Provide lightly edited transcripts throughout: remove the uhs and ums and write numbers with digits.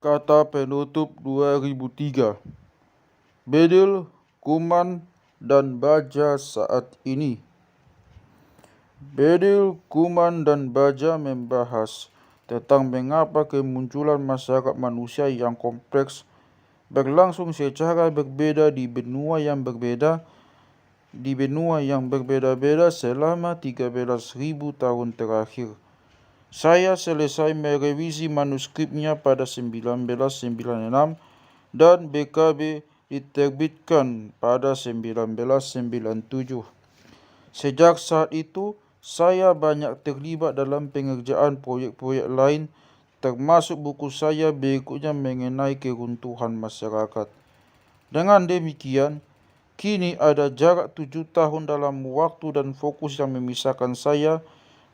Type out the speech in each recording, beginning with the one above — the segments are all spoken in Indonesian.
Kata penutup 2003. Bedil, kuman, dan baja saat ini. Bedil, kuman, dan baja membahas tentang mengapa kemunculan masyarakat manusia yang kompleks berlangsung secara berbeda di benua yang berbeda-beda selama 13.000 tahun terakhir. Saya selesai merevisi manuskripnya pada 1996 dan BKB diterbitkan pada 1997. Sejak saat itu, saya banyak terlibat dalam pengerjaan proyek-proyek lain, termasuk buku saya berikutnya mengenai keruntuhan masyarakat. Dengan demikian, kini ada jarak 7 tahun dalam waktu dan fokus yang memisahkan saya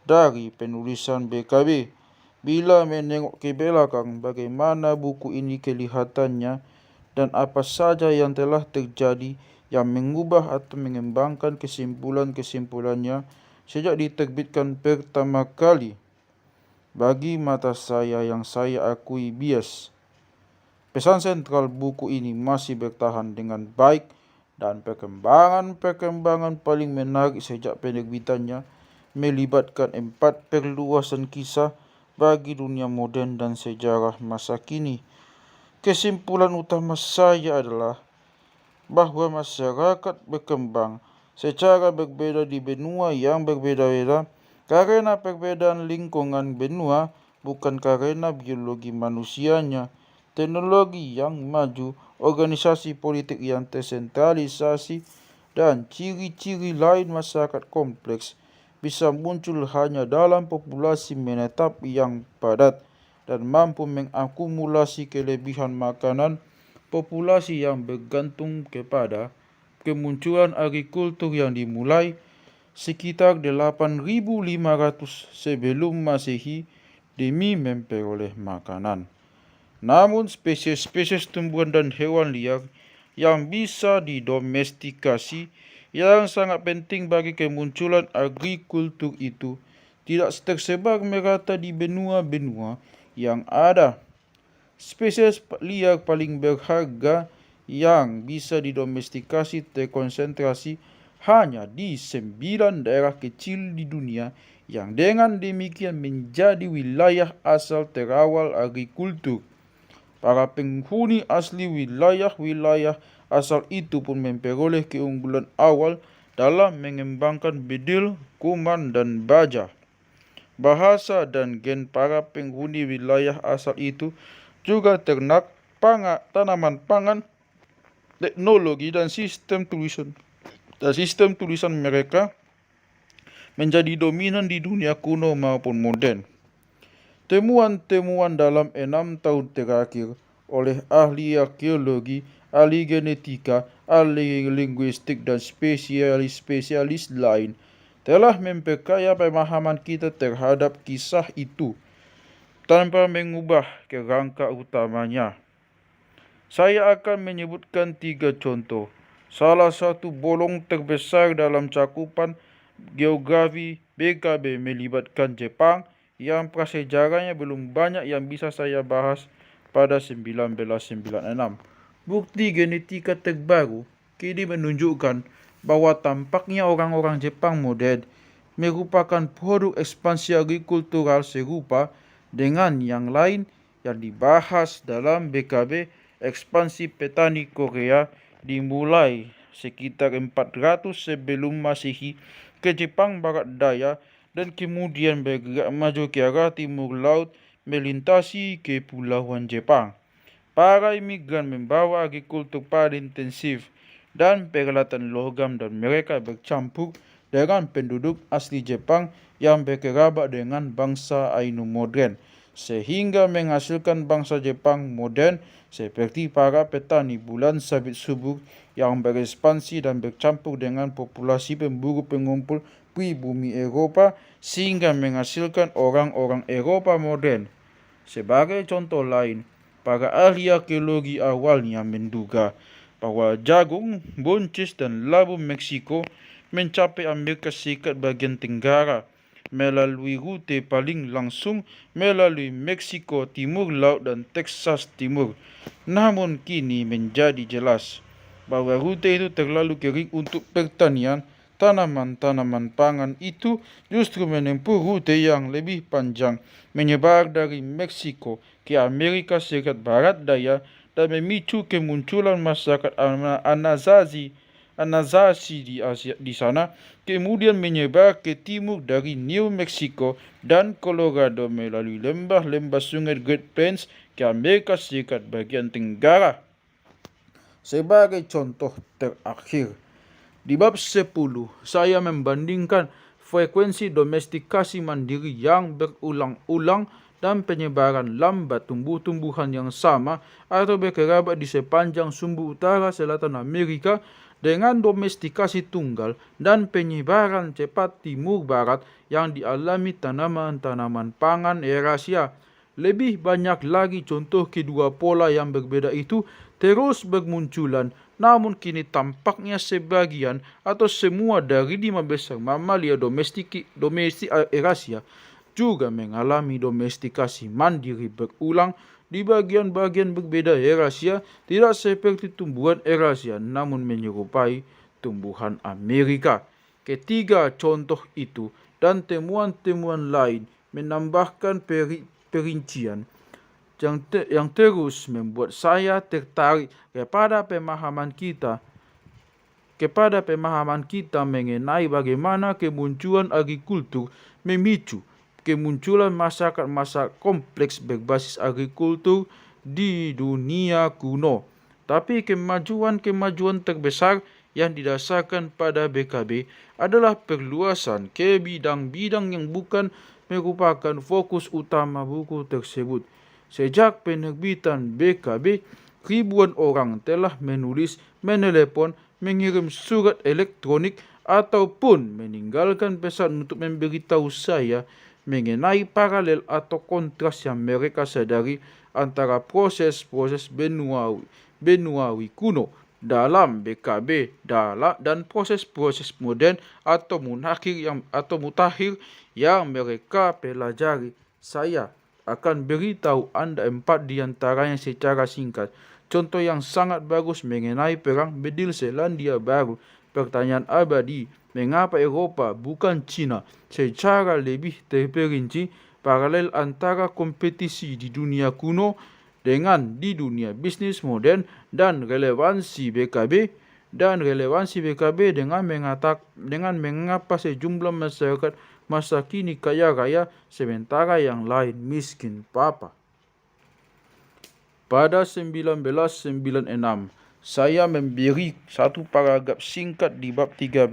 dari penulisan BKB. Bila menengok ke belakang bagaimana buku ini kelihatannya dan apa saja yang telah terjadi yang mengubah atau mengembangkan kesimpulan-kesimpulannya sejak diterbitkan pertama kali. Bagi mata saya yang saya akui bias, pesan sentral buku ini masih bertahan dengan baik dan perkembangan paling menarik sejak penerbitannya melibatkan 4 perluasan kisah bagi dunia moden dan sejarah masa kini. Kesimpulan utama saya adalah bahwa masyarakat berkembang secara berbeda di benua yang berbeda-beda karena perbedaan lingkungan benua, bukan karena biologi manusianya. Teknologi yang maju, organisasi politik yang tersentralisasi, dan ciri-ciri lain masyarakat kompleks bisa muncul hanya dalam populasi menetap yang padat dan mampu mengakumulasi kelebihan makanan. Populasi yang bergantung kepada kemunculan agrikultur yang dimulai sekitar 8.500 sebelum Masehi demi memperoleh makanan. Namun spesies-spesies tumbuhan dan hewan liar yang bisa didomestikasi yang sangat penting bagi kemunculan agrikultur itu tidak tersebar merata di benua-benua yang ada. Spesies liar paling berharga yang bisa didomestikasi terkonsentrasi hanya di 9 daerah kecil di dunia yang dengan demikian menjadi wilayah asal terawal agrikultur. Para penghuni asli wilayah-wilayah asal itu pun memperoleh keunggulan awal dalam mengembangkan bedil, kuman, dan baja. Bahasa dan gen para penghuni wilayah asal itu juga ternak, tanaman pangan, teknologi, dan sistem tulisan mereka menjadi dominan di dunia kuno maupun modern. Temuan-temuan dalam 6 tahun terakhir oleh ahli arkeologi, ahli genetika, ahli linguistik, dan spesialis-spesialis lain telah memperkaya pemahaman kita terhadap kisah itu tanpa mengubah kerangka utamanya. Saya akan menyebutkan 3 contoh. Salah satu bolong terbesar dalam cakupan geografi BKB melibatkan Jepang yang prasejarahnya belum banyak yang bisa saya bahas pada 1996. Bukti genetika terbaru kini menunjukkan bahwa tampaknya orang-orang Jepang modern merupakan produk ekspansi agrikultural serupa dengan yang lain yang dibahas dalam BKB. Ekspansi petani Korea dimulai sekitar 400 sebelum Masehi ke Jepang Barat Daya dan kemudian bergerak maju ke arah timur laut melintasi kepulauan Jepang. Para imigran membawa agrikultur paling intensif dan peralatan logam dan mereka bercampur dengan penduduk asli Jepang yang berkerabat dengan bangsa Ainu modern, sehingga menghasilkan bangsa Jepang modern seperti para petani bulan sabit subur yang berekspansi dan bercampur dengan populasi pemburu pengumpul pribumi Eropa sehingga menghasilkan orang-orang Eropa modern. Sebagai contoh lain, para ahli arkeologi awalnya menduga bahwa jagung, buncis, dan labu Meksiko mencapai Amerika Serikat bagian tenggara melalui rute paling langsung melalui Meksiko Timur Laut dan Texas Timur. Namun kini menjadi jelas bahwa rute itu terlalu kering untuk pertanian. Tanaman-tanaman pangan itu justru menempuh rute yang lebih panjang, menyebar dari Meksiko ke Amerika Serikat Barat Daya dan memicu kemunculan masyarakat Anasazi di sana, kemudian menyebar ke timur dari New Mexico dan Colorado melalui lembah-lembah sungai Great Plains ke Amerika Serikat bagian tenggara. Sebagai contoh terakhir, di bab 10, saya membandingkan frekuensi domestikasi mandiri yang berulang-ulang dan penyebaran lambat tumbuh-tumbuhan yang sama atau berkerabat di sepanjang sumbu utara selatan Amerika dengan domestikasi tunggal dan penyebaran cepat timur barat yang dialami tanaman-tanaman pangan Eurasia. Lebih banyak lagi contoh kedua pola yang berbeda itu terus bermunculan, namun kini tampaknya sebagian atau semua dari 5 besar mamalia domestik Eurasia juga mengalami domestikasi mandiri berulang di bagian-bagian berbeda Eurasia, tidak seperti tumbuhan Eurasia namun menyerupai tumbuhan Amerika. Ketiga contoh itu dan temuan-temuan lain menambahkan perincian yang terus membuat saya tertarik kepada pemahaman kita mengenai bagaimana kemunculan agrikultur memicu kemunculan masyarakat kompleks berbasis agrikultur di dunia kuno. Tapi kemajuan terbesar yang didasarkan pada BKB adalah perluasan ke bidang-bidang yang bukan merupakan fokus utama buku tersebut. Sejak penerbitan BKB, ribuan orang telah menulis, menelepon, mengirim surat elektronik, ataupun meninggalkan pesan untuk memberitahu saya mengenai paralel atau kontras yang mereka sadari antara proses-proses Benuawi kuno dalam BKB dan proses-proses modern atau mutakhir yang mereka pelajari. Saya akan beritahu Anda 4 di antaranya secara singkat. Contoh yang sangat bagus mengenai perang bedil Selandia Baru. Pertanyaan abadi, mengapa Eropa bukan Cina? Secara lebih terperinci, paralel antara kompetisi di dunia kuno dengan di dunia bisnis modern dan relevansi BKB dengan mengapa sejumlah masyarakat masa kini kaya raya sementara yang lain miskin papa. Pada 1996, saya memberi satu paragraf singkat di bab 13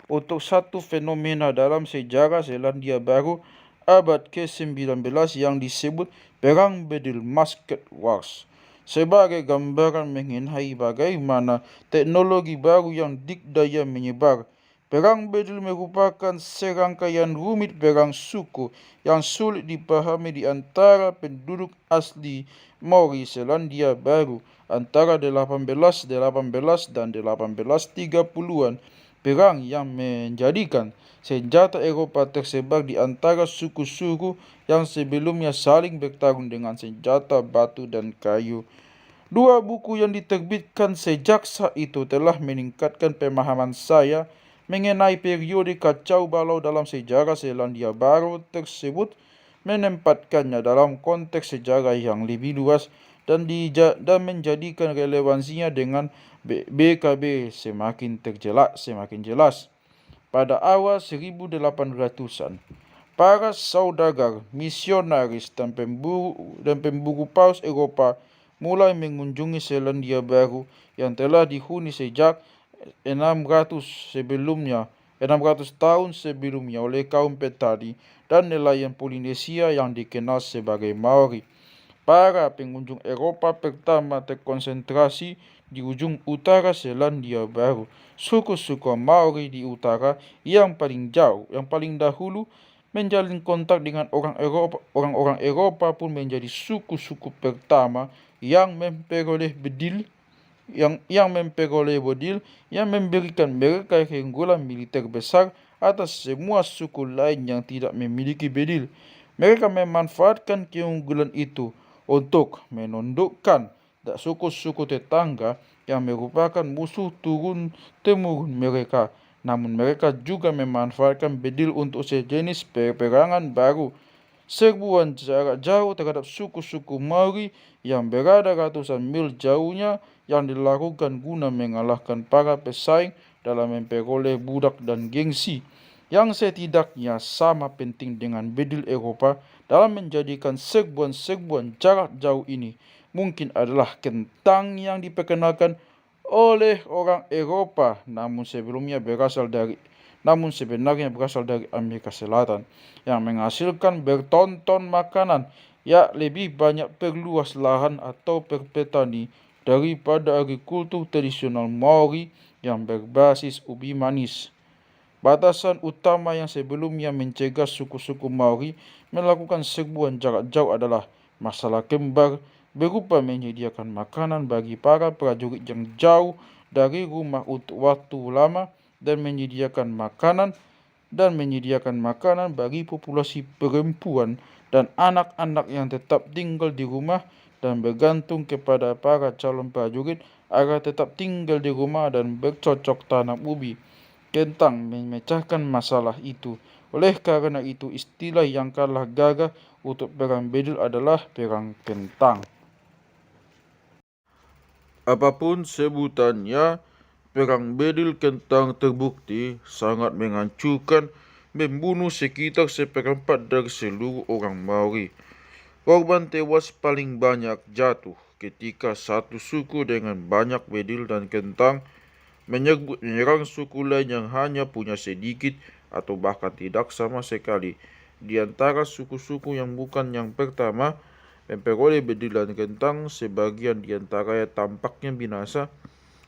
untuk satu fenomena dalam sejarah Selandia Baru abad ke-19 yang disebut Perang Bedil Musket Wars, sebagai gambaran mengenai bagaimana teknologi baru yang dikdaya menyebar. Perang bedil merupakan serangkaian rumit perang suku yang sulit dipahami di antara penduduk asli Maori Selandia Baru antara 1818 dan 1830-an. Perang yang menjadikan senjata Eropa tersebar di antara suku-suku yang sebelumnya saling bertarung dengan senjata batu dan kayu. Dua buku yang diterbitkan sejak saat itu telah meningkatkan pemahaman saya mengenai periode kacau balau dalam sejarah Selandia Baru tersebut, menempatkannya dalam konteks sejarah yang lebih luas dan menjadikan relevansinya dengan BKB semakin jelas. Pada awal 1800-an, para saudagar, misionaris dan pemburu paus Eropa mulai mengunjungi Selandia Baru yang telah dihuni sejak 600 tahun sebelumnya oleh kaum petani dan nelayan Polinesia yang dikenal sebagai Maori. Para pengunjung Eropa pertama terkonsentrasi di ujung utara Selandia Baru. Suku-suku Maori di utara yang paling dahulu menjalin kontak dengan orang-orang Eropa pun menjadi suku-suku pertama yang memperoleh bedil yang memberikan mereka keunggulan militer besar atas semua suku lain yang tidak memiliki bedil. Mereka memanfaatkan keunggulan itu untuk menundukkan suku-suku tetangga yang merupakan musuh turun-temurun mereka. Namun mereka juga memanfaatkan bedil untuk sejenis peperangan baru. Serbuan jarak jauh terhadap suku-suku Maori yang berada ratusan mil jauhnya yang dilakukan guna mengalahkan para pesaing dalam memperoleh budak dan gengsi yang setidaknya sama penting dengan bedil Eropa dalam menjadikan serbuan-serbuan jarak jauh ini mungkin adalah kentang yang diperkenalkan oleh orang Eropa namun sebenarnya berasal dari Amerika Selatan yang menghasilkan bertonton makanan yang lebih banyak perluas lahan atau berpetani daripada agrikultur tradisional Maori yang berbasis ubi manis. Batasan utama yang sebelumnya mencegah suku-suku Maori melakukan serbuan jarak jauh adalah masalah kembar berupa menyediakan makanan bagi para prajurit yang jauh dari rumah untuk waktu lama dan menyediakan makanan bagi populasi perempuan dan anak-anak yang tetap tinggal di rumah dan bergantung kepada para calon prajurit agar tetap tinggal di rumah dan bercocok tanam ubi. Kentang memecahkan masalah itu. Oleh karena itu, istilah yang kalah gagah untuk perang bedil adalah perang kentang. Apapun sebutannya, perang bedil kentang terbukti sangat menghancurkan, membunuh sekitar seperempat dari seluruh orang Maori. Korban tewas paling banyak jatuh ketika satu suku dengan banyak bedil dan kentang menyerang suku lain yang hanya punya sedikit atau bahkan tidak sama sekali. Di antara suku-suku yang bukan yang pertama memperoleh bedil dan kentang, sebagian di antaranya tampaknya binasa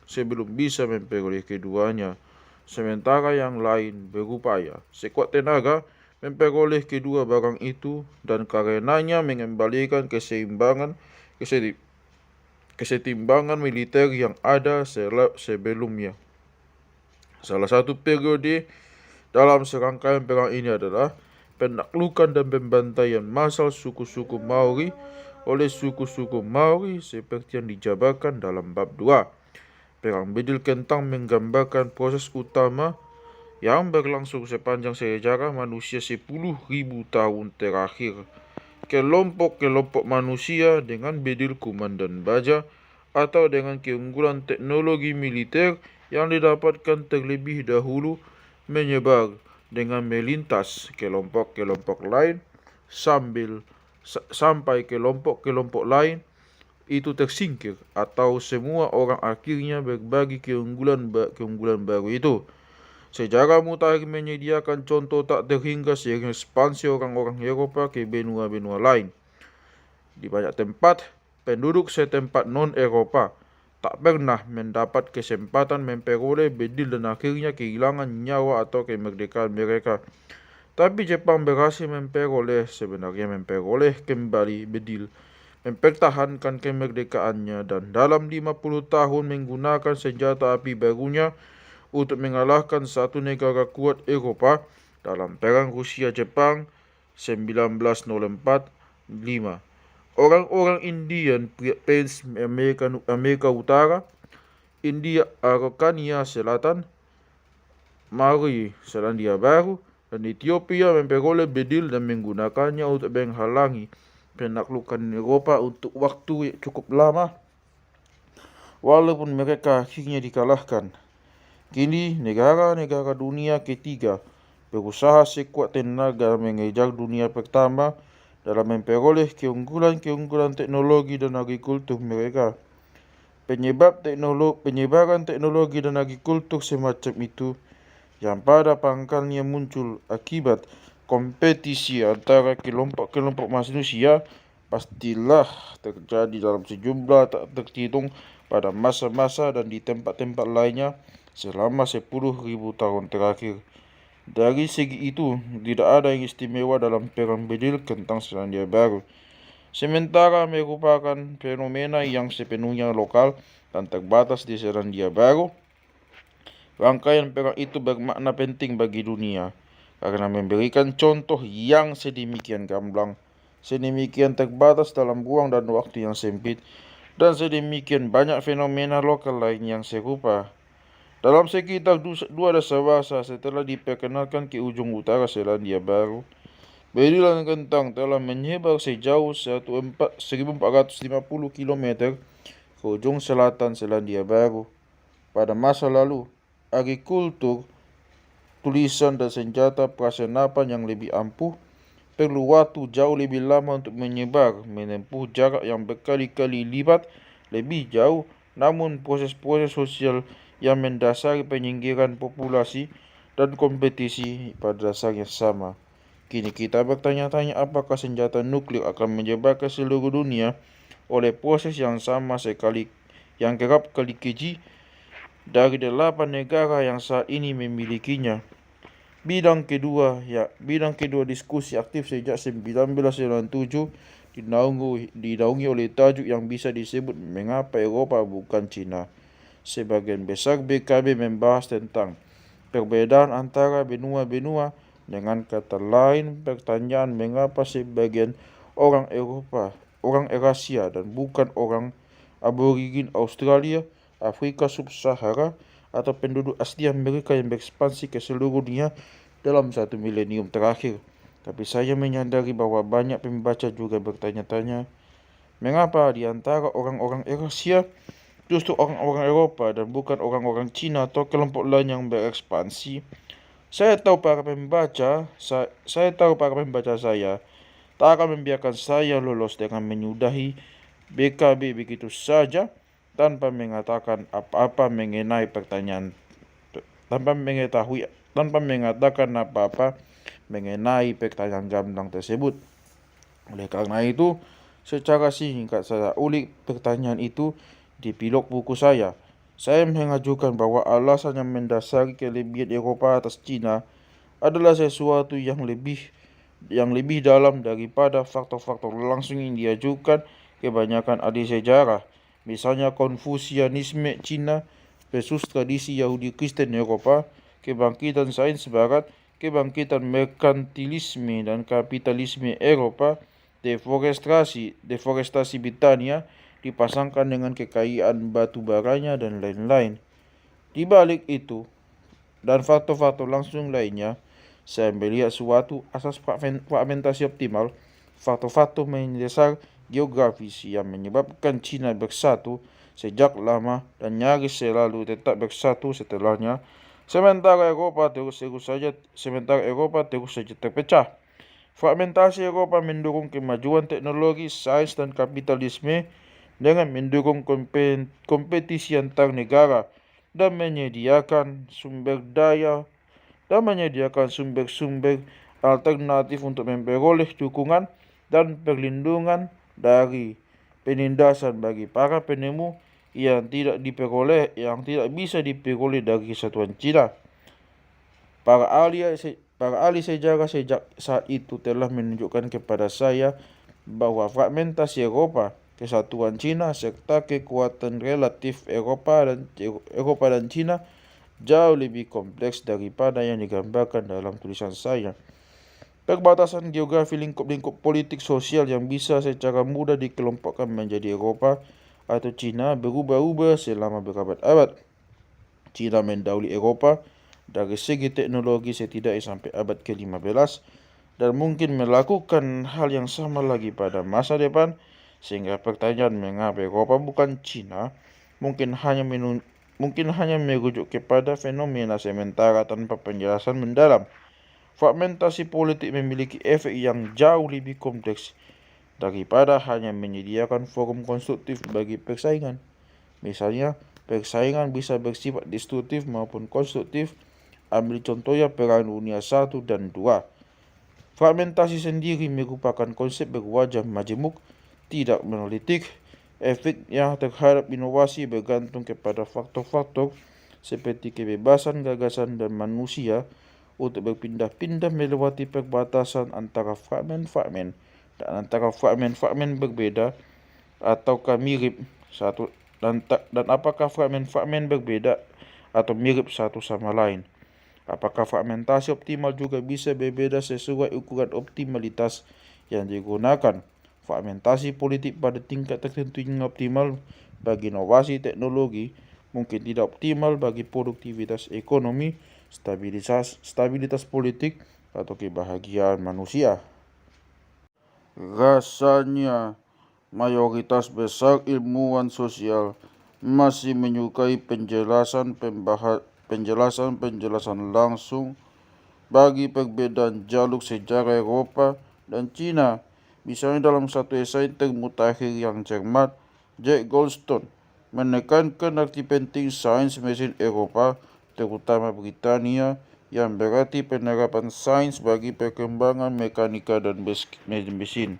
sebelum bisa memperoleh keduanya, sementara yang lain berupaya sekuat tenaga memperoleh kedua barang itu dan karenanya mengembalikan kesetimbangan militer yang ada sebelumnya. Salah satu periode dalam serangkaian perang ini adalah penaklukan dan pembantaian massal suku-suku Maori oleh suku-suku Maori seperti yang dijabarkan dalam bab 2. Perang bedil kentang menggambarkan proses utama yang berlangsung sepanjang sejarah manusia 10.000 tahun terakhir. Kelompok-kelompok manusia dengan bedil kuman dan baja atau dengan keunggulan teknologi militer yang didapatkan terlebih dahulu menyebar dengan melintas kelompok-kelompok lain sampai kelompok-kelompok lain itu tersingkir atau semua orang akhirnya berbagi keunggulan baru itu. Sejarah mutakhir menyediakan contoh tak terhingga seiring ekspansi orang-orang Eropa ke benua-benua lain. Di banyak tempat, penduduk setempat non-Eropa tak pernah mendapat kesempatan memperoleh bedil dan akhirnya kehilangan nyawa atau kemerdekaan mereka. Tapi Jepang berhasil memperoleh kembali bedil, mempertahankan kemerdekaannya dan dalam 50 tahun menggunakan senjata api barunya untuk mengalahkan satu negara kuat Eropa dalam Perang Rusia-Jepang 1904-5. Orang-orang Indian Plains Amerika Utara, India Araucania Selatan, Maori Selandia Baru, dan Ethiopia memperoleh bedil dan menggunakannya untuk menghalangi penaklukan Eropa untuk waktu cukup lama, walaupun mereka akhirnya dikalahkan. Kini negara-negara dunia ketiga berusaha sekuat tenaga mengejar dunia pertama dalam memperoleh keunggulan teknologi dan agrikultur mereka. Penyebaran teknologi dan agrikultur semacam itu yang pada pangkalnya muncul akibat kompetisi antara kelompok-kelompok manusia pastilah terjadi dalam sejumlah tak terhitung pada masa-masa dan di tempat-tempat lainnya selama 10.000 tahun terakhir. Dari segi itu, tidak ada yang istimewa dalam perang bedil kentang Selandia Baru. Sementara merupakan fenomena yang sepenuhnya lokal dan terbatas di Selandia Baru, Rangkaian perang itu bermakna penting bagi dunia karena memberikan contoh yang sedemikian gamblang, sedemikian terbatas dalam ruang dan waktu yang sempit, dan sedemikian banyak fenomena lokal lain yang serupa. Dalam sekitar 2 dasawasa setelah diperkenalkan ke ujung utara Selandia Baru, Bedilan kentang telah menyebar sejauh 1450 km ke ujung selatan Selandia Baru. Pada masa lalu, agrikultur, tulisan dan senjata prasenapan yang lebih ampuh perlu waktu jauh lebih lama untuk menyebar, menempuh jarak yang berkali-kali lipat lebih jauh, namun proses-proses sosial yang mendasari penyingkiran populasi dan kompetisi pada dasarnya sama. Kini kita bertanya-tanya apakah senjata nuklir akan menyebar ke seluruh dunia oleh proses yang sama sekali yang kerap kali keji dari 8 negara yang saat ini memilikinya. Bidang kedua diskusi aktif sejak 1997 dinaungi oleh tajuk yang bisa disebut mengapa Eropa bukan Cina. Sebagian besar BKB membahas tentang perbedaan antara benua-benua. Dengan kata lain, pertanyaan mengapa sebagian orang Eropa, orang Eurasia dan bukan orang aborigin Australia, Afrika Sub-Sahara, atau penduduk asli Amerika yang berekspansi ke seluruh dunia dalam 1 milenium terakhir. Tapi saya menyadari bahwa banyak pembaca juga bertanya-tanya, mengapa di antara orang-orang Eurasia justru orang-orang Eropa dan bukan orang-orang Cina atau kelompok lain yang berekspansi? Saya tahu para pembaca saya tak akan membiarkan saya lolos dengan menyudahi BKB begitu saja tanpa mengatakan apa-apa mengenai pertanyaan tanpa mengatakan apa-apa mengenai pertanyaan gamblang tersebut. Oleh karena itu, secara singkat saya ulik pertanyaan itu di pilot buku saya. Saya mengajukan bahwa alasan yang mendasari kelebihan Eropa atas Cina adalah sesuatu yang lebih dalam daripada faktor-faktor langsung yang diajukan kebanyakan ahli sejarah. Misalnya Konfusianisme Cina versus tradisi Yahudi Kristen Eropa, kebangkitan sains Barat, kebangkitan merkantilisme dan kapitalisme Eropa, deforestasi Britania dipasangkan dengan kekayaan batu baranya dan lain-lain. Di balik itu dan faktor-faktor langsung lainnya, saya melihat suatu asas fragmentasi optimal, faktor-faktor mendasar geografis yang menyebabkan Cina bersatu sejak lama dan nyaris selalu tetap bersatu setelahnya, sementara Eropa terus saja terpecah. Fragmentasi Eropa mendukung kemajuan teknologi, sains, dan kapitalisme dengan mendukung kompetisi antar negara dan menyediakan sumber-sumber alternatif untuk memperoleh dukungan dan perlindungan dari penindasan bagi para penemu yang tidak bisa diperoleh dari kesatuan Cina. Para ahli sejarah sejak saat itu telah menunjukkan kepada saya bahwa fragmentasi Eropa, kesatuan Cina, serta kekuatan relatif Eropa dan Cina jauh lebih kompleks daripada yang digambarkan dalam tulisan saya. Perbatasan geografi lingkup-lingkup politik sosial yang bisa secara mudah dikelompokkan menjadi Eropa atau Cina berubah-ubah selama berabad-abad. Cina mendahului Eropa dari segi teknologi setidaknya sampai abad ke-15 dan mungkin melakukan hal yang sama lagi pada masa depan, sehingga pertanyaan mengapa Eropa bukan Cina mungkin hanya merujuk kepada fenomena sementara tanpa penjelasan mendalam. Fragmentasi politik memiliki efek yang jauh lebih kompleks daripada hanya menyediakan forum konstruktif bagi persaingan. Misalnya, persaingan bisa bersifat destruktif maupun konstruktif. Ambil contohnya Perang Dunia I dan II. Fragmentasi sendiri merupakan konsep berwajah majemuk, tidak monolitik. Efeknya terhadap inovasi bergantung kepada faktor-faktor seperti kebebasan gagasan dan manusia untuk berpindah-pindah melewati perbatasan antara fragmen-fragmen dan antara fragmen-fragmen berbeda ataukah mirip dan apakah fragmen-fragmen berbeda atau mirip satu sama lain. Apakah fragmentasi optimal juga bisa berbeda sesuai ukuran optimalitas yang digunakan? Fragmentasi politik pada tingkat tertentu yang optimal bagi inovasi teknologi, mungkin tidak optimal bagi produktivitas ekonomi, stabilitas politik, atau kebahagiaan manusia. Rasanya mayoritas besar ilmuwan sosial masih menyukai penjelasan langsung bagi perbedaan jalur sejarah Eropa dan Cina. Misalnya dalam satu esai termutakhir yang cermat, Jack Goldstone menekankan arti penting sains mesin Eropa, terutama Britania, yang berarti penerapan sains bagi perkembangan mekanika dan mesin.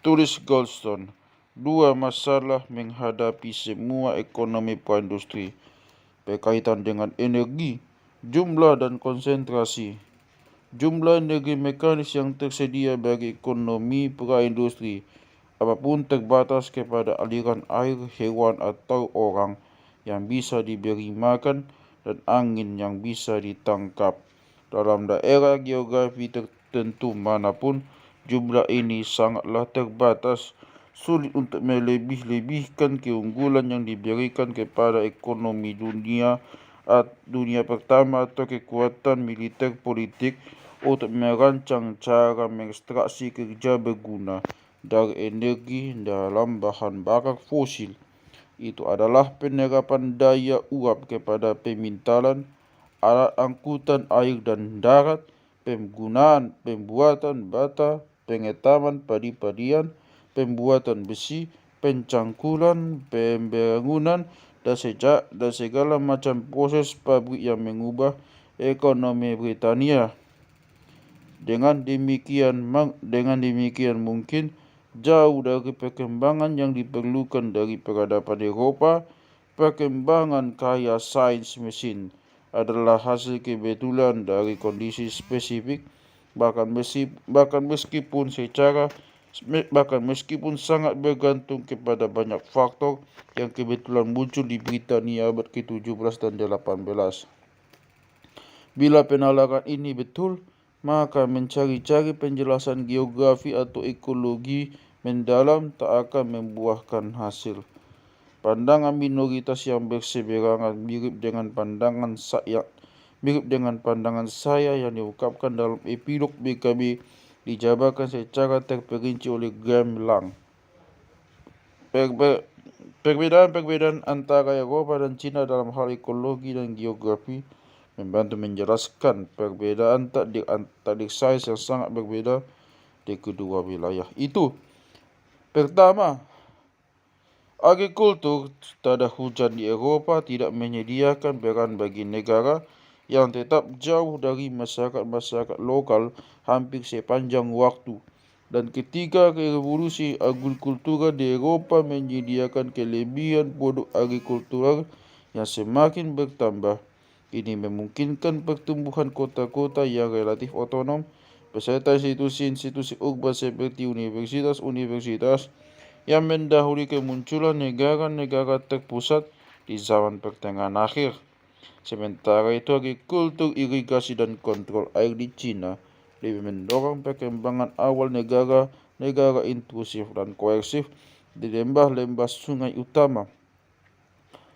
Tulis Goldstone, dua masalah menghadapi semua ekonomi praindustri berkaitan dengan energi, jumlah dan konsentrasi. Jumlah energi mekanis yang tersedia bagi ekonomi praindustri, apapun terbatas kepada aliran air, hewan atau orang yang bisa diberi makan, dan angin yang bisa ditangkap. Dalam daerah geografi tertentu manapun, jumlah ini sangatlah terbatas. Sulit untuk melebih-lebihkan keunggulan yang diberikan kepada ekonomi dunia pertama atau kekuatan militer politik untuk merancang cara mengekstraksi kerja berguna dari energi dalam bahan bakar fosil. Itu adalah penerapan daya uap kepada pemintalan, alat angkutan air dan darat, pembuatan bata, pengetaman padi-padian, pembuatan besi, pencangkulan, pembangunan, dan segala macam proses pabrik yang mengubah ekonomi Britania. Dengan demikian mungkin jauh dari perkembangan yang diperlukan dari peradaban Eropa, perkembangan karya sains mesin adalah hasil kebetulan dari kondisi spesifik, bahkan meskipun sangat bergantung kepada banyak faktor yang kebetulan muncul di Britania abad ke-17 dan 18. Bila penalaran ini betul, maka mencari-cari penjelasan geografi atau ekologi mendalam tak akan membuahkan hasil. Pandangan minoritas yang berseberangan mirip dengan pandangan saya yang diungkapkan dalam epilog BKB dijabarkan secara terperinci oleh Graham Lang. Perbedaan antara Eropa dan Cina dalam hal ekologi dan geografi membantu menjelaskan perbedaan takdir sains yang sangat berbeda di kedua wilayah itu. Pertama, agrikultur tada hujan di Eropa tidak menyediakan peran bagi negara yang tetap jauh dari masyarakat lokal hampir sepanjang waktu. Dan ketiga, revolusi agrikultural di Eropa menyediakan kelebihan produk agrikultural yang semakin bertambah. Ini memungkinkan pertumbuhan kota-kota yang relatif otonom beserta institusi-institusi urban seperti universitas-universitas yang mendahului kemunculan negara-negara terpusat di zaman pertengahan akhir. Sementara itu, agrikultur, irigasi, dan kontrol air di Cina lebih mendorong perkembangan awal negara intrusif dan koersif di lembah-lembah sungai utama.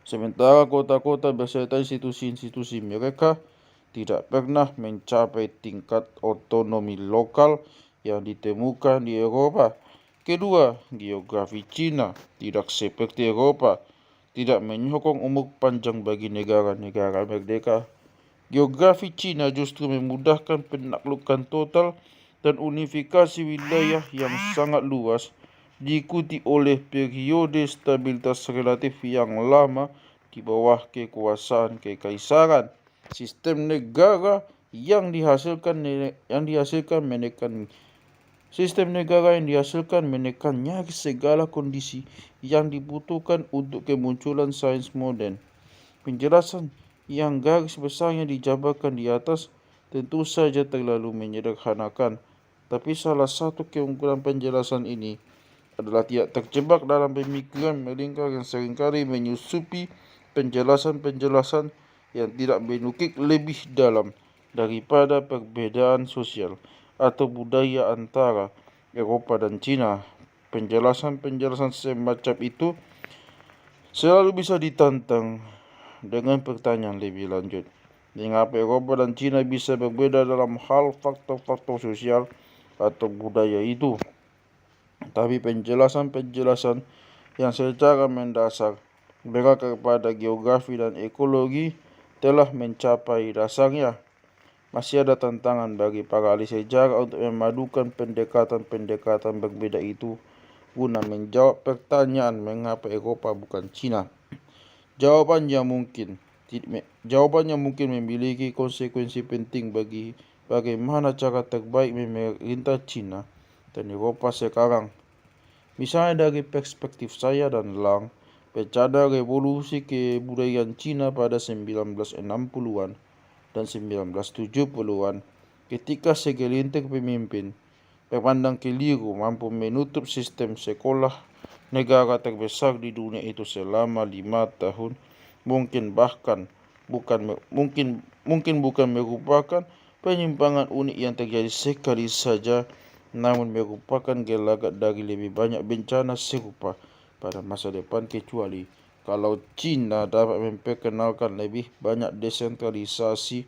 Sementara kota-kota beserta institusi-institusi mereka tidak pernah mencapai tingkat otonomi lokal yang ditemukan di Eropa. Kedua, geografi Cina tidak seperti Eropa, tidak menyokong umur panjang bagi negara-negara merdeka. Geografi Cina justru memudahkan penaklukan total dan unifikasi wilayah yang sangat luas, diikuti oleh periode stabilitas relatif yang lama di bawah kekuasaan kekaisaran. Sistem negara yang dihasilkan menekan nyaris segala kondisi yang dibutuhkan untuk kemunculan sains modern. Penjelasan yang garis besarnya dijabarkan di atas tentu saja terlalu menyederhanakan, tapi salah satu keunggulan penjelasan ini adalah tidak terjebak dalam pemikiran melingkar yang seringkali menyusupi penjelasan-penjelasan yang tidak menukik lebih dalam daripada perbedaan sosial atau budaya antara Eropa dan Cina. Penjelasan-penjelasan semacam itu selalu bisa ditantang dengan pertanyaan lebih lanjut. Mengapa Eropa dan Cina bisa berbeda dalam hal faktor-faktor sosial atau budaya itu? Tapi penjelasan-penjelasan yang secara mendasar berakar pada geografi dan ekologi telah mencapai dasarnya. Masih ada tantangan bagi para ahli sejarah untuk memadukan pendekatan-pendekatan berbeda itu guna menjawab pertanyaan mengapa Eropa bukan Cina. Jawabannya mungkin memiliki konsekuensi penting bagi bagaimana cara terbaik memerintah Cina dan Eropa sekarang. Misalnya dari perspektif saya dan Lang, bencana revolusi kebudayaan Cina pada 1960-an dan 1970-an, ketika segelintir pemimpin berpandang keliru mampu menutup sistem sekolah negara terbesar di dunia itu selama 5 tahun, mungkin bukan merupakan penyimpangan unik yang terjadi sekali saja, namun merupakan gelagat dari lebih banyak bencana serupa pada masa depan, kecuali kalau Cina dapat memperkenalkan lebih banyak desentralisasi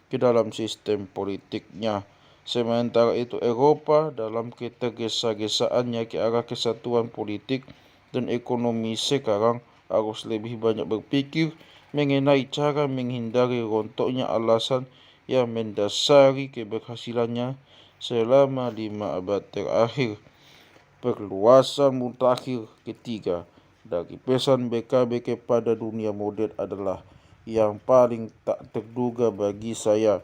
ke dalam sistem politiknya. Sementara itu Eropa dalam ketergesa-gesaannya ke arah kesatuan politik dan ekonomi sekarang harus lebih banyak berpikir mengenai cara menghindari rontoknya alasan yang mendasari keberhasilannya selama 5 abad terakhir. Perluasan mutakhir ketiga dari pesan BKB kepada dunia modern adalah yang paling tak terduga bagi saya.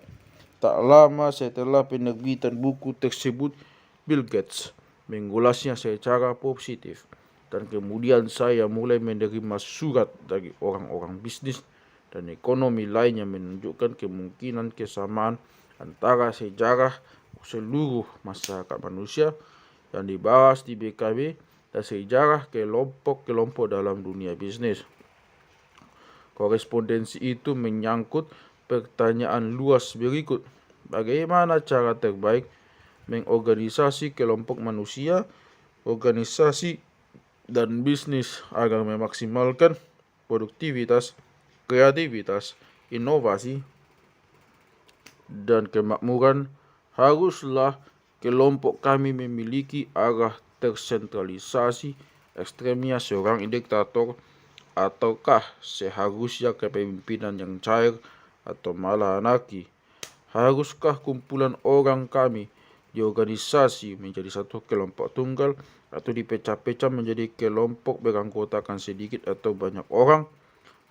Tak lama setelah penerbitan buku tersebut, Bill Gates mengulasnya secara positif. Dan kemudian saya mulai menerima surat dari orang-orang bisnis dan ekonomi lain yang menunjukkan kemungkinan kesamaan antara sejarah seluruh masyarakat manusia yang dibahas di BKB dan sejarah kelompok-kelompok dalam dunia bisnis. Korespondensi itu menyangkut pertanyaan luas berikut. Bagaimana cara terbaik mengorganisasi kelompok manusia, organisasi, dan bisnis agar memaksimalkan produktivitas, kreativitas, inovasi, dan kemakmuran? Haruslah kelompok kami memiliki arah tersentralisasi ekstremnya seorang diktator, ataukah seharusnya kepemimpinan yang cair atau malah anarki? Haruskah kumpulan orang kami diorganisasi menjadi satu kelompok tunggal atau dipecah-pecah menjadi kelompok beranggotakan sedikit atau banyak orang?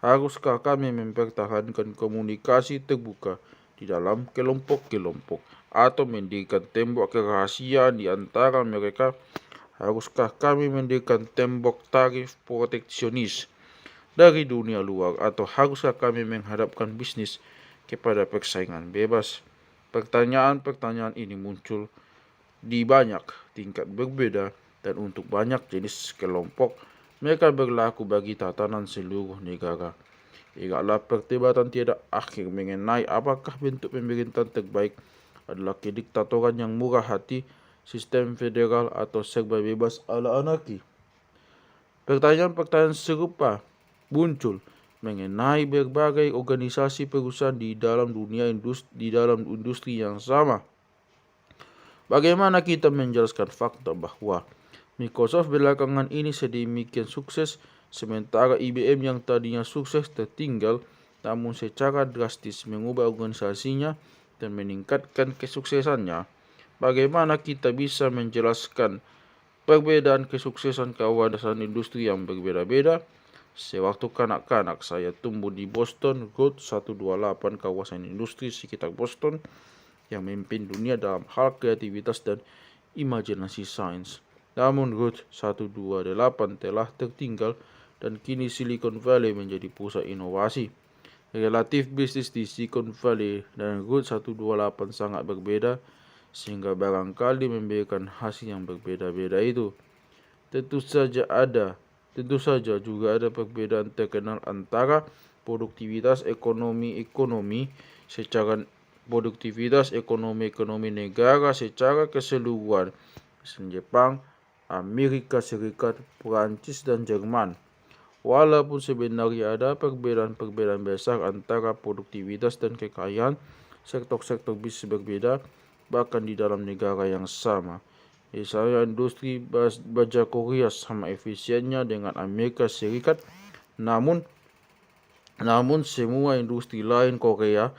Haruskah kami mempertahankan komunikasi terbuka di dalam kelompok-kelompok atau mendirikan tembok kerahasiaan di antara mereka? Haruskah kami mendirikan tembok tarif proteksionis dari dunia luar, atau haruskah kami menghadapkan bisnis kepada persaingan bebas? Pertanyaan-pertanyaan ini muncul di banyak tingkat berbeda dan untuk banyak jenis kelompok. Mereka berlaku bagi tatanan seluruh negara. Ingatlah perdebatan tiada akhir mengenai apakah bentuk pemerintahan terbaik adalah kediktatoran yang murah hati, sistem federal, atau serba bebas ala anarki. Pertanyaan-pertanyaan serupa muncul mengenai berbagai organisasi perusahaan di dalam industri yang sama. Bagaimana kita menjelaskan fakta bahwa Microsoft belakangan ini sedemikian sukses, sementara IBM yang tadinya sukses tertinggal, namun secara drastis mengubah organisasinya dan meningkatkan kesuksesannya? Bagaimana kita bisa menjelaskan perbedaan kesuksesan kawasan industri yang berbeda-beda? Sewaktu kanak-kanak saya tumbuh di Boston Road 128, kawasan industri sekitar Boston yang memimpin dunia dalam hal kreativitas dan imajinasi sains. Namun Road 128 telah tertinggal dan kini Silicon Valley menjadi pusat inovasi. Relatif bisnis di Silicon Valley dan Road 128 sangat berbeda, sehingga barangkali memberikan hasil yang berbeda-beda itu. Tentu saja juga ada perbedaan terkenal antara produktivitas ekonomi negara secara keseluruhan, Jepang, Amerika Serikat, Prancis, dan Jerman. Walaupun sebenarnya ada perbedaan-perbedaan besar antara produktivitas dan kekayaan, sektor-sektor bisnis berbeda, bahkan di dalam negara yang sama. Misalnya industri baja Korea sama efisiennya dengan Amerika Serikat, namun semua industri lain Korea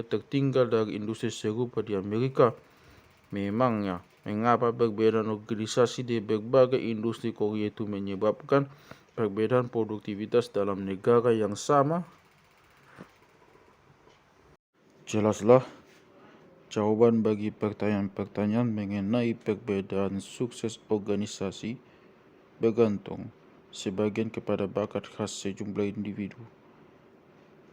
tertinggal dari industri serupa di Amerika. Memangnya, mengapa perbedaan organisasi di berbagai industri Korea itu menyebabkan perbedaan produktivitas dalam negara yang sama? Jelaslah jawaban bagi pertanyaan-pertanyaan mengenai perbedaan sukses organisasi bergantung sebagian kepada bakat khas sejumlah individu.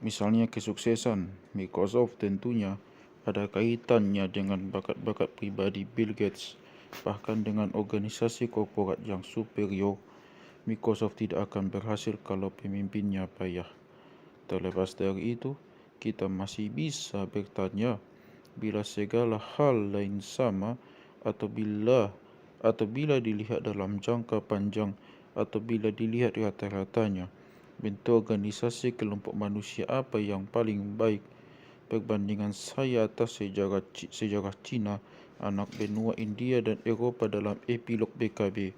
Misalnya kesuksesan Microsoft tentunya ada kaitannya dengan bakat-bakat pribadi Bill Gates. Bahkan dengan organisasi korporat yang superior, Microsoft tidak akan berhasil kalau pemimpinnya payah. Terlepas dari itu, kita masih bisa bertanya, bila segala hal lain sama atau bila dilihat dalam jangka panjang atau bila dilihat rata-ratanya, bentuk organisasi kelompok manusia apa yang paling baik? Perbandingan saya atas sejarah Cina, anak benua India dan Eropah dalam epilog BKB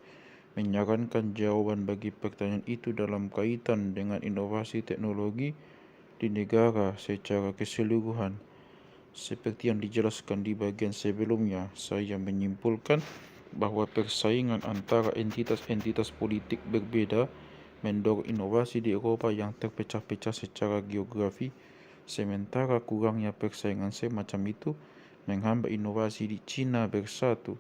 menyarankan jawaban bagi pertanyaan itu dalam kaitan dengan inovasi teknologi di negara secara keseluruhan. Seperti yang dijelaskan di bagian sebelumnya, saya menyimpulkan bahwa persaingan antara entitas-entitas politik berbeda mendorong inovasi di Eropah yang terpecah-pecah secara geografi, sementara kurangnya persaingan semacam itu menghambat inovasi di Cina bersatu.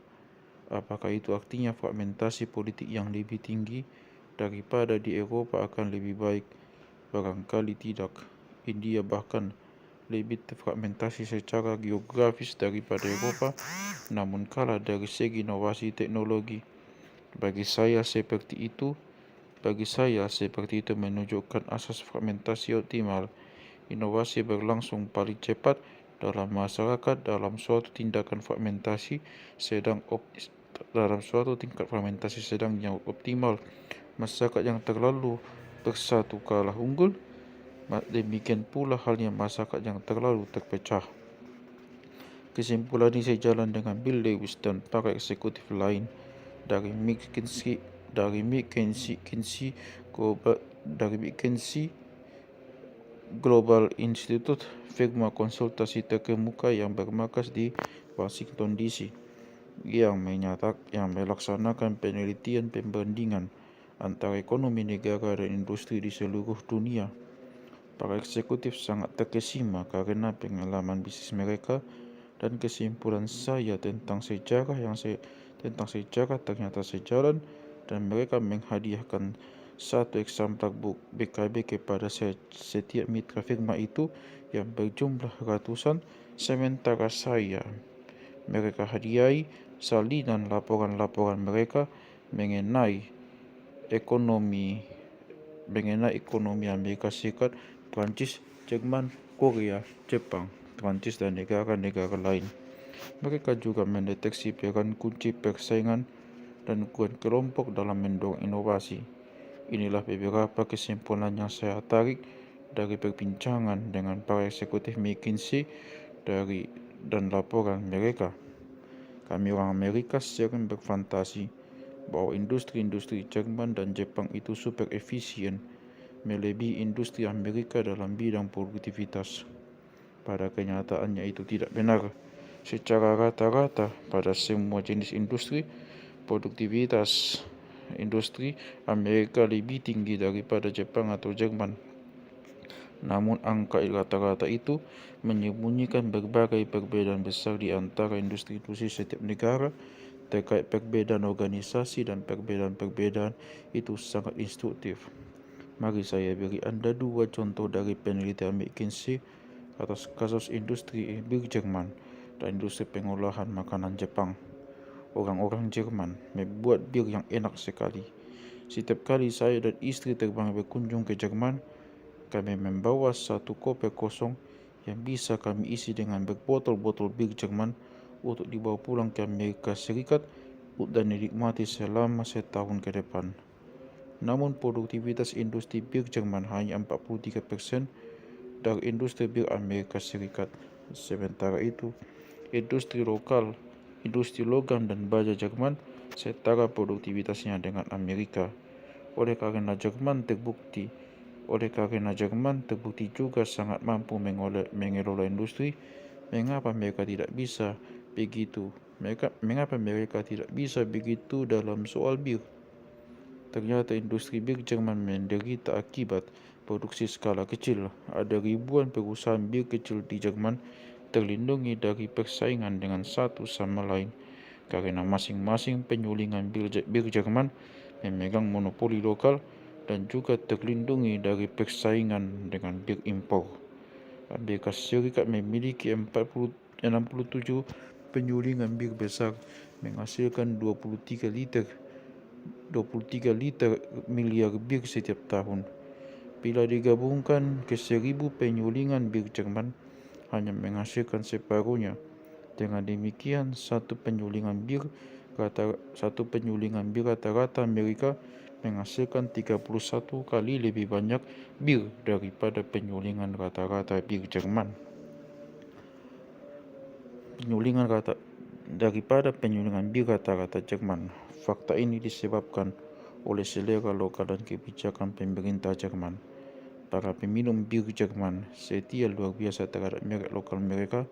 Apakah itu artinya fragmentasi politik yang lebih tinggi daripada di Eropah akan lebih baik? Barangkali tidak. India bahkan lebih terfragmentasi secara geografis daripada Eropah, namun kalah dari segi inovasi teknologi. Bagi saya seperti itu menunjukkan asas fragmentasi optimal. Inovasi berlangsung paling cepat dalam masyarakat dalam suatu tingkat fragmentasi sedang yang optimal. Masyarakat yang terlalu bersatu kalah unggul. Demikian pula halnya masyarakat yang terlalu terpecah. Kesimpulan ini sejalan dengan Bill Lewis dan para eksekutif lain dari McKinsey Global Institute, firma konsultasi terkemuka yang bermarkas di Washington DC, yang melaksanakan penelitian pembandingan antara ekonomi negara dan industri di seluruh dunia. Para eksekutif sangat terkesima karena pengalaman bisnis mereka dan kesimpulan saya tentang sejarah ternyata sejalan, dan mereka menghadiahkan satu eksemplar buku BKB kepada setiap mitra firma itu yang berjumlah ratusan, sementara mereka hadiahi salinan laporan-laporan mereka mengenai ekonomi Amerika Serikat, Prancis, Jerman, Korea, Jepang, Prancis, dan negara-negara lain. Mereka juga mendeteksi peran kunci persaingan dan ukuran kelompok dalam mendorong inovasi. Inilah beberapa kesimpulan yang saya tarik dari perbincangan dengan para eksekutif McKinsey dan laporan mereka. Kami orang Amerika sering berfantasi bahwa industri-industri Jerman dan Jepang itu super efisien, melebihi industri Amerika dalam bidang produktivitas. Pada kenyataannya itu tidak benar. Secara rata-rata pada semua jenis industri, produktivitas industri Amerika lebih tinggi daripada Jepang atau Jerman. Namun angka rata-rata itu menyembunyikan berbagai perbedaan besar di antara industri-industri setiap negara. Terkait perbedaan organisasi dan perbedaan-perbedaan itu sangat instruktif. Mari saya beri Anda dua contoh dari penelitian McKinsey atas kasus industri bir Jerman dan industri pengolahan makanan Jepang. Orang-orang Jerman membuat bir yang enak sekali. Setiap kali saya dan istri terbang berkunjung ke Jerman, kami membawa satu koper kosong yang bisa kami isi dengan berbotol-botol bir Jerman untuk dibawa pulang ke Amerika Serikat dan dinikmati selama setahun ke depan. Namun produktivitas industri bir Jerman hanya 43% dari industri bir Amerika Serikat. Sementara itu, industri logam dan baja Jerman setara produktivitasnya dengan Amerika. Oleh karena Jerman terbukti juga sangat mampu mengelola industri, mengapa mereka tidak bisa begitu dalam soal bir? Ternyata industri bir Jerman menderita akibat produksi skala kecil. Ada ribuan perusahaan bir kecil di Jerman terlindungi dari persaingan dengan satu sama lain karena masing-masing penyulingan bir Jerman memegang monopoli lokal dan juga terlindungi dari persaingan dengan bir impor. Amerika Serikat memiliki 67 penyulingan bir besar menghasilkan 23 liter miliar bir setiap tahun. Bila digabungkan ke 1.000 penyulingan bir Jerman hanya menghasilkan separuhnya. Dengan demikian, satu penyulingan bir rata-rata Amerika menghasilkan 31 kali lebih banyak bir daripada penyulingan rata-rata bir Jerman. Penyulingan bir rata-rata Jerman. Fakta ini disebabkan oleh selera lokal dan kebijakan pemerintah Jerman. Para peminum bir Jerman setia luar biasa terhadap merek lokal mereka,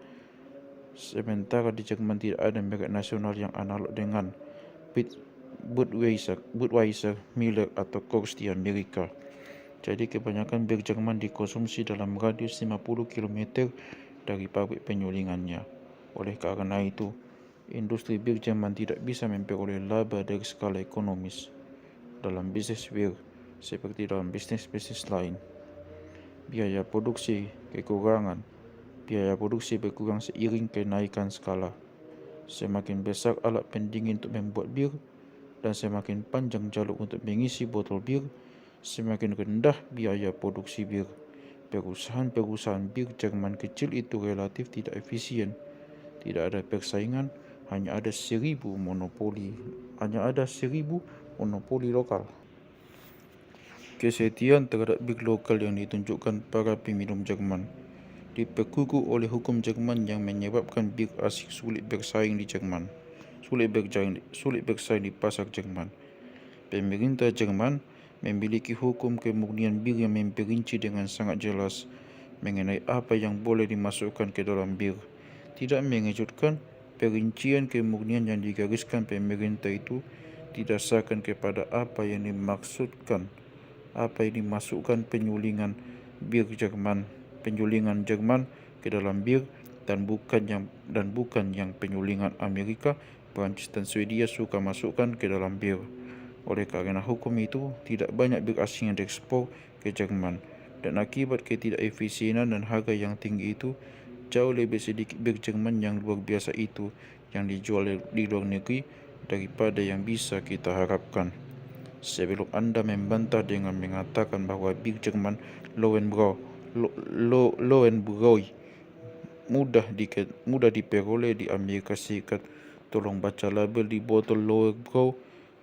sementara di Jerman tidak ada merek nasional yang analog dengan Budweiser, Miller atau Coors di Amerika. Jadi kebanyakan bir Jerman dikonsumsi dalam radius 50 km dari pabrik penyulingannya. Oleh karena itu, industri bir Jerman tidak bisa memperoleh laba dari skala ekonomis dalam bisnis bir seperti dalam bisnis-bisnis lain. Biaya produksi berkurang seiring kenaikan skala. Semakin besar alat pendingin untuk membuat bir dan semakin panjang jalur untuk mengisi botol bir, semakin rendah biaya produksi bir. Perusahaan bir Jerman kecil itu relatif tidak efisien. Tidak ada persaingan, hanya ada 1.000 monopoli lokal. Kesetiaan terhadap bir lokal yang ditunjukkan para peminum Jerman diperkukuh oleh hukum Jerman yang menyebabkan bir asing sulit bersaing di pasar Jerman. Pemerintah Jerman memiliki hukum kemurnian bir yang memperinci dengan sangat jelas mengenai apa yang boleh dimasukkan ke dalam bir. Tidak mengejutkan, perincian kemurnian yang digariskan pemerintah itu didasarkan kepada apa yang dimasukkan penyulingan Jerman ke dalam bir dan bukan yang penyulingan Amerika, Prancis dan Swedia suka masukkan ke dalam bir. Oleh karena hukum itu, tidak banyak bir asing yang diekspor ke Jerman, dan akibat ketidakefisienan dan harga yang tinggi itu, jauh lebih sedikit bir Jerman yang luar biasa itu yang dijual di luar negeri daripada yang bisa kita harapkan. Sebelum Anda membantah dengan mengatakan bahwa bir Jerman Lowenbräu mudah diperoleh di Amerika Serikat, tolong baca label di botol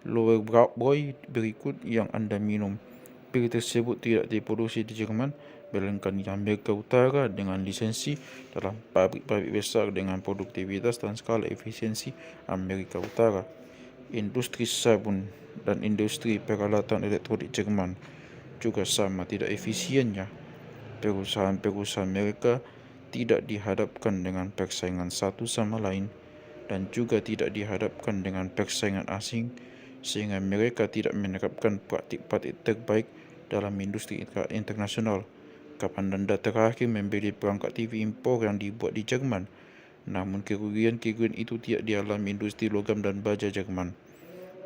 Lowenbräu berikut yang Anda minum. Bir tersebut tidak diproduksi di Jerman, melainkan di Amerika Utara dengan lisensi dalam pabrik-pabrik besar dengan produktivitas dan skala efisiensi Amerika Utara. Industri sabun dan industri peralatan elektronik Jerman juga sama tidak efisiennya. Perusahaan mereka tidak dihadapkan dengan persaingan satu sama lain dan juga tidak dihadapkan dengan persaingan asing, sehingga mereka tidak menerapkan praktik-praktik terbaik dalam industri internasional. Kapan Anda terakhir membeli perangkat TV impor yang dibuat di Jerman? Namun kerugian itu tidak dialami industri logam dan baja Jerman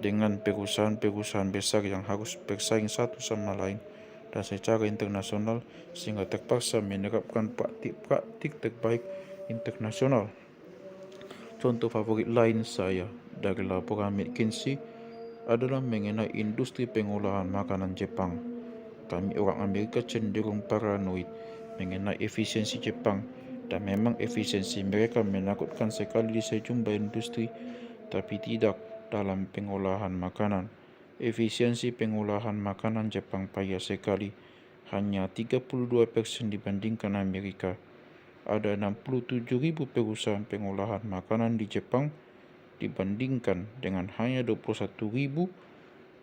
dengan perusahaan besar yang harus bersaing satu sama lain dan secara internasional sehingga terpaksa menerapkan praktik terbaik internasional. Contoh favorit lain saya dari laporan McKinsey adalah mengenai industri pengolahan makanan Jepang. Kami orang Amerika cenderung paranoid mengenai efisiensi Jepang, dan memang efisiensi mereka menakutkan sekali di sejumlah industri, tapi tidak dalam pengolahan makanan. Efisiensi pengolahan makanan Jepang payah sekali, hanya 32% dibandingkan Amerika. Ada 67.000 perusahaan pengolahan makanan di Jepang dibandingkan dengan hanya 21.000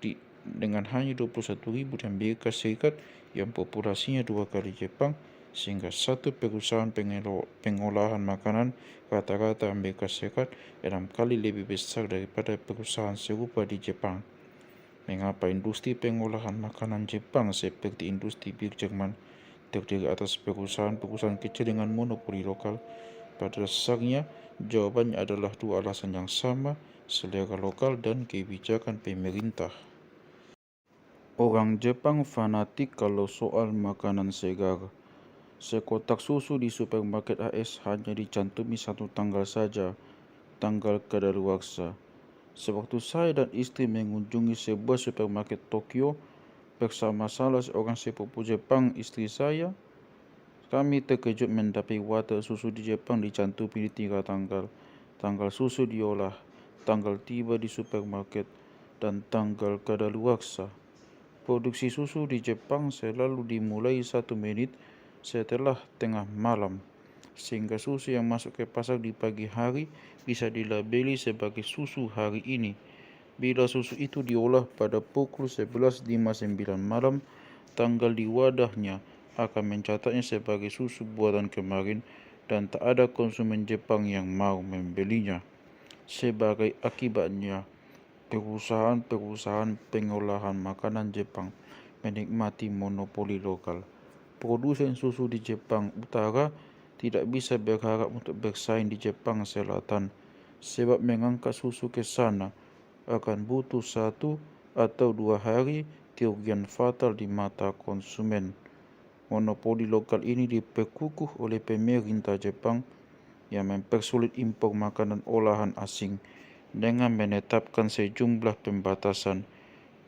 di di Amerika Serikat yang populasinya 2 kali Jepang, sehingga satu perusahaan pengolahan makanan rata-rata Amerika Serikat 6 kali lebih besar daripada perusahaan serupa di Jepang. Mengapa industri pengolahan makanan Jepang seperti industri bir Jerman terdiri atas perusahaan-perusahaan kecil dengan monopoli lokal? Pada dasarnya, jawabannya adalah dua alasan yang sama, selera lokal dan kebijakan pemerintah. Orang Jepang fanatik kalau soal makanan segar. Sekotak susu di supermarket AS hanya dicantumi satu tanggal saja, tanggal kadaluarsa. Sewaktu saya dan istri mengunjungi sebuah supermarket Tokyo bersama salah seorang sepupu Jepang istri saya, kami terkejut mendapati wadah susu di Jepang dicantumi di 3 tanggal. Tanggal susu diolah, tanggal tiba di supermarket, dan tanggal kadaluarsa. Produksi susu di Jepang selalu dimulai 1 menit setelah tengah malam, sehingga susu yang masuk ke pasar di pagi hari bisa dilabeli sebagai susu hari ini. Bila susu itu diolah pada pukul 11.59 malam, tanggal di wadahnya akan mencatatnya sebagai susu buatan kemarin, dan tak ada konsumen Jepang yang mau membelinya. Sebagai akibatnya, perusahaan-perusahaan pengolahan makanan Jepang menikmati monopoli lokal. Produsen susu di Jepang Utara tidak bisa berharap untuk bersaing di Jepang Selatan, sebab mengangkat susu ke sana akan butuh 1 atau 2 hari, kerugian fatal di mata konsumen. Monopoli lokal ini diperkukuh oleh pemerintah Jepang yang mempersulit impor makanan olahan asing dengan menetapkan sejumlah pembatasan,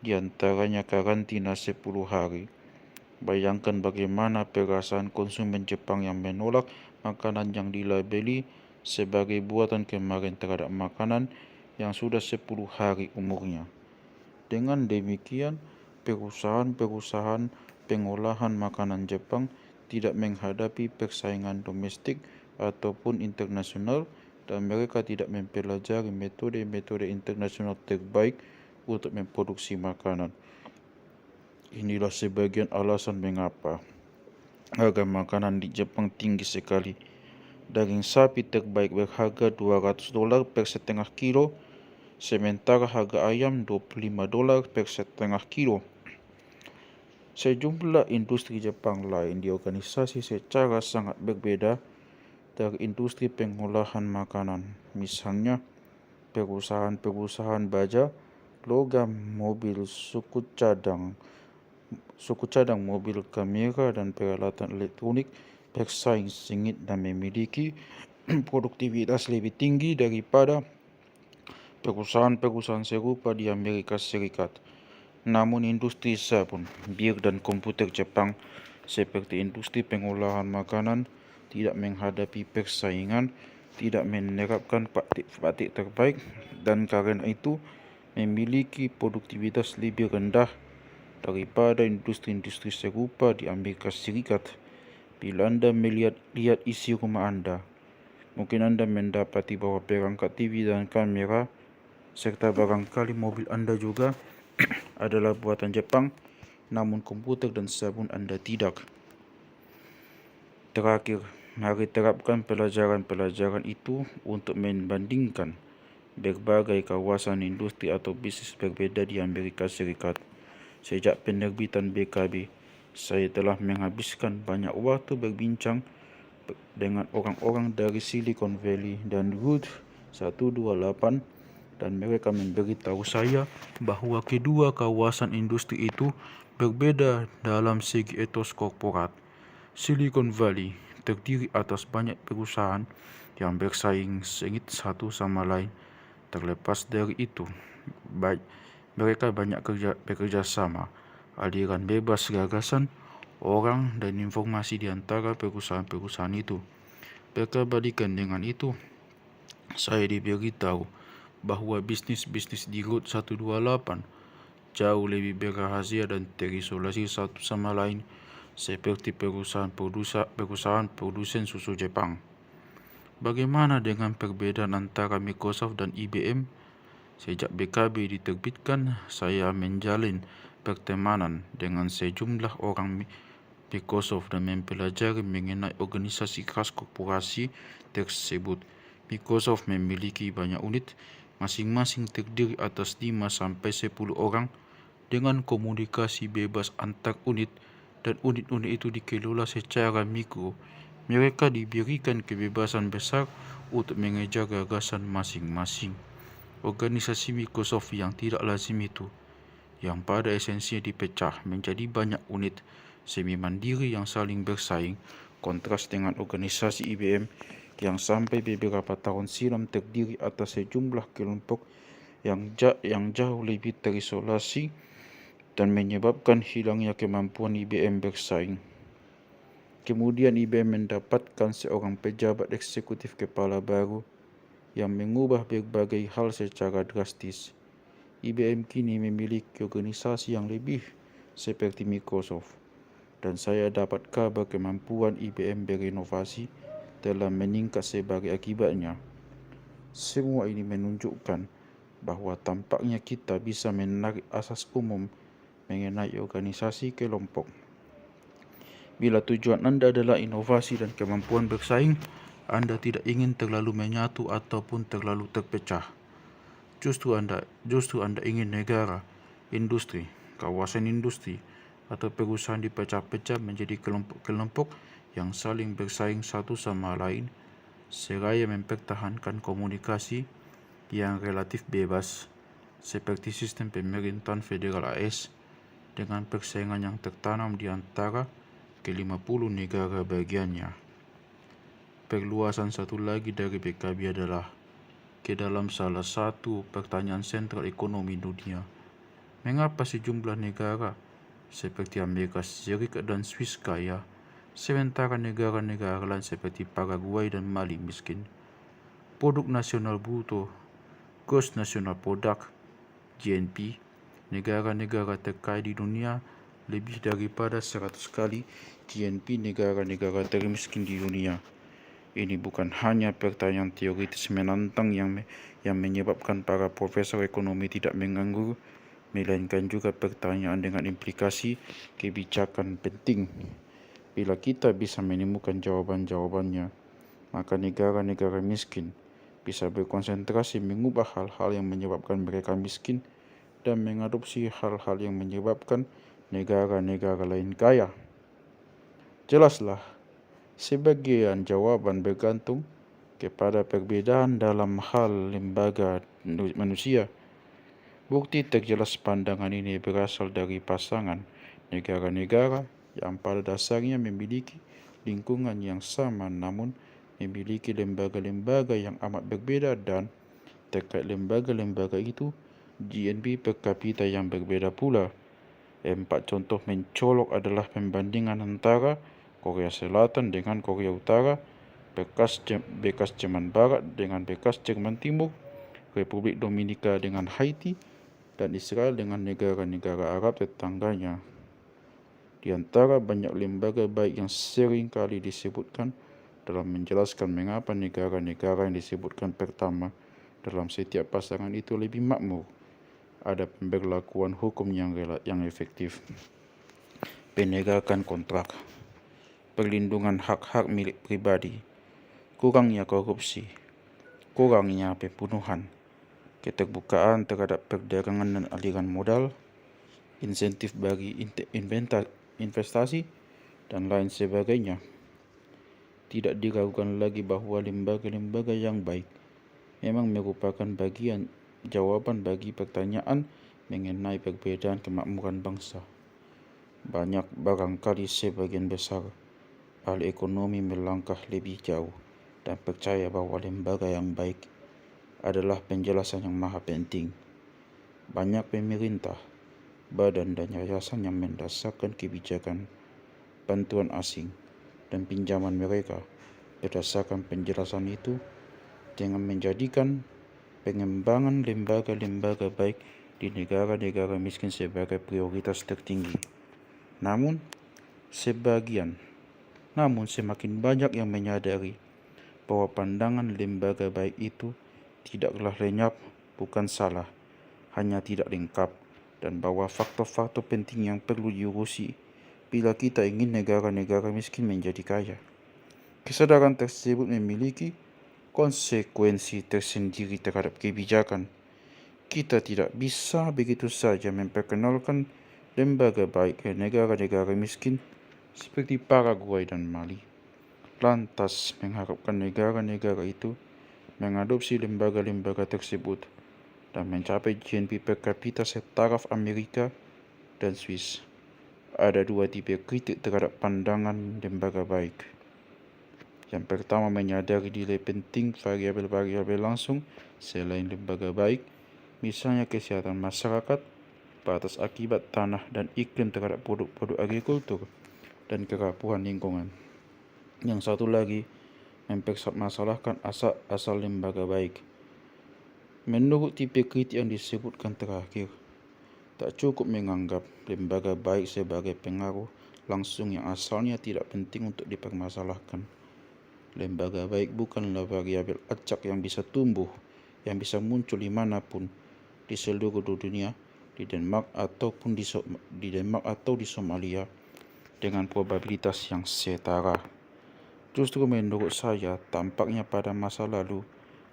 di antaranya karantina 10 hari. Bayangkan bagaimana perasaan konsumen Jepang yang menolak makanan yang dilabeli sebagai buatan kemarin terhadap makanan yang sudah 10 hari umurnya. Dengan demikian, perusahaan-perusahaan pengolahan makanan Jepang tidak menghadapi persaingan domestik ataupun internasional, dan mereka tidak mempelajari metode-metode internasional terbaik untuk memproduksi makanan. Inilah sebagian alasan mengapa harga makanan di Jepang tinggi sekali. Daging sapi terbaik berharga $200 per setengah kilo, sementara harga ayam $25 per setengah kilo. Sejumlah industri Jepang lain diorganisasi secara sangat berbeda dari industri pengolahan makanan. Misalnya, perusahaan-perusahaan baja, logam, mobil suku cadang mobil kamera dan peralatan elektronik bersaing sengit dan memiliki produktivitas lebih tinggi daripada perusahaan-perusahaan serupa di Amerika Serikat. Namun industri sabun, bir dan komputer Jepang seperti industri pengolahan makanan tidak menghadapi persaingan, tidak menerapkan praktik terbaik, dan karena itu memiliki produktivitas lebih rendah daripada industri-industri serupa di Amerika Serikat. Bila Anda melihat isi rumah Anda, mungkin Anda mendapati bahwa perangkat TV dan kamera serta barangkali mobil Anda juga adalah buatan Jepang, namun komputer dan sabun Anda tidak. Terakhir, mari terapkan pelajaran-pelajaran itu untuk membandingkan berbagai kawasan industri atau bisnis berbeda di Amerika Serikat. Sejak penerbitan BKB, saya telah menghabiskan banyak waktu berbincang dengan orang-orang dari Silicon Valley dan Route 128, dan mereka memberitahu saya bahwa kedua kawasan industri itu berbeda dalam segi etos korporat. Silicon Valley terdiri atas banyak perusahaan yang bersaing sengit satu sama lain. Terlepas dari itu, Mereka banyak bekerja sama, aliran bebas gagasan, orang dan informasi di antara perusahaan-perusahaan itu. Berkebalikan dengan itu, saya diberitahu bahwa bisnis-bisnis di Route 128 jauh lebih berrahasia dan terisolasi satu sama lain, seperti perusahaan produsen susu Jepang. Bagaimana dengan perbedaan antara Microsoft dan IBM? Sejak BKB diterbitkan, saya menjalin pertemanan dengan sejumlah orang Microsoft dan mempelajari mengenai organisasi khas korporasi tersebut. Microsoft memiliki banyak unit, masing-masing terdiri atas 5-10 orang dengan komunikasi bebas antar unit, dan unit-unit itu dikelola secara mikro. Mereka diberikan kebebasan besar untuk mengejar gagasan masing-masing. Organisasi Microsoft yang tidak lazim itu, yang pada esensinya dipecah menjadi banyak unit semi mandiri yang saling bersaing, kontras dengan organisasi IBM yang sampai beberapa tahun silam terdiri atas sejumlah kelompok yang jauh lebih terisolasi dan menyebabkan hilangnya kemampuan IBM bersaing. Kemudian IBM mendapatkan seorang pejabat eksekutif kepala baru yang mengubah berbagai hal secara drastis. IBM kini memiliki organisasi yang lebih seperti Microsoft, dan saya dapat kabar kemampuan IBM berinovasi telah meningkat sebagai akibatnya. Semua ini menunjukkan bahwa tampaknya kita bisa menarik asas umum mengenai organisasi kelompok. Bila tujuan Anda adalah inovasi dan kemampuan bersaing, Anda tidak ingin terlalu menyatu ataupun terlalu terpecah. Justru Anda ingin negara, industri, kawasan industri, atau perusahaan dipecah-pecah menjadi kelompok-kelompok yang saling bersaing satu sama lain, seraya mempertahankan komunikasi yang relatif bebas, seperti sistem pemerintahan federal AS, dengan persaingan yang tertanam di antara ke-50 negara bagiannya. Perluasan satu lagi dari BKB adalah ke dalam salah satu pertanyaan sentral ekonomi dunia. Mengapa sejumlah negara seperti Amerika Serikat dan Swiss kaya, sementara negara-negara lain seperti Paraguay dan Mali miskin? Produk nasional bruto, Gross National Product, GNP, negara-negara terkaya di dunia lebih daripada 100 kali GNP negara-negara termiskin di dunia. Ini bukan hanya pertanyaan teoritis menantang yang menyebabkan para profesor ekonomi tidak menganggur, melainkan juga pertanyaan dengan implikasi kebijakan penting. Bila kita bisa menemukan jawaban-jawabannya, maka negara-negara miskin bisa berkonsentrasi mengubah hal-hal yang menyebabkan mereka miskin dan mengadopsi hal-hal yang menyebabkan negara-negara lain kaya. Jelaslah, sebagian jawaban bergantung kepada perbedaan dalam hal lembaga manusia. Bukti terjelas pandangan ini berasal dari pasangan negara-negara yang pada dasarnya memiliki lingkungan yang sama namun memiliki lembaga-lembaga yang amat berbeda, dan terkait lembaga-lembaga itu GNP per kapita yang berbeda pula. 4 contoh mencolok adalah pembandingan antara Korea Selatan dengan Korea Utara, bekas Jerman Barat dengan bekas Jerman Timur, Republik Dominika dengan Haiti, dan Israel dengan negara-negara Arab tetangganya. Di antara banyak lembaga baik yang sering kali disebutkan dalam menjelaskan mengapa negara-negara yang disebutkan pertama dalam setiap pasangan itu lebih makmur, ada pemberlakuan hukum yang efektif, penegakan kontrak, perlindungan hak-hak milik pribadi, kurangnya korupsi, kurangnya pembunuhan, keterbukaan terhadap perdagangan dan aliran modal, insentif bagi investasi, dan lain sebagainya. Tidak diragukan lagi bahwa lembaga-lembaga yang baik memang merupakan bagian jawaban bagi pertanyaan mengenai perbedaan kemakmuran bangsa. Barangkali sebagian besar ahli ekonomi melangkah lebih jauh dan percaya bahwa lembaga yang baik adalah penjelasan yang maha penting. Banyak pemerintah, badan dan yayasan yang mendasarkan kebijakan bantuan asing dan pinjaman mereka berdasarkan penjelasan itu dengan menjadikan pengembangan lembaga-lembaga baik di negara-negara miskin sebagai prioritas tertinggi. Namun semakin banyak yang menyadari bahwa pandangan lembaga baik itu tidaklah lenyap, bukan salah, hanya tidak lengkap, dan bahwa faktor-faktor penting yang perlu diurusi bila kita ingin negara-negara miskin menjadi kaya. Kesadaran tersebut memiliki konsekuensi tersendiri terhadap kebijakan. Kita tidak bisa begitu saja memperkenalkan lembaga baik ke negara-negara miskin seperti Paraguay dan Mali, lantas mengharapkan negara-negara itu mengadopsi lembaga-lembaga tersebut dan mencapai GNP per kapita setaraf Amerika dan Swiss. Ada dua tipe kritik terhadap pandangan lembaga baik. Yang pertama, menyadari nilai penting variabel-variabel langsung selain lembaga baik, misalnya kesehatan masyarakat, batas akibat tanah dan iklim terhadap produk-produk agrikultur, dan kerapuhan lingkungan. Yang satu lagi, mempermasalahkan asal lembaga baik. Menurut tipe kritik yang disebutkan terakhir, tak cukup menganggap lembaga baik sebagai pengaruh langsung yang asalnya tidak penting untuk dipermasalahkan. Lembaga baik bukanlah variabel acak yang bisa tumbuh, yang bisa muncul dimanapun di seluruh dunia, di Denmark atau di Somalia dengan probabilitas yang setara. Justru menurut saya, tampaknya pada masa lalu,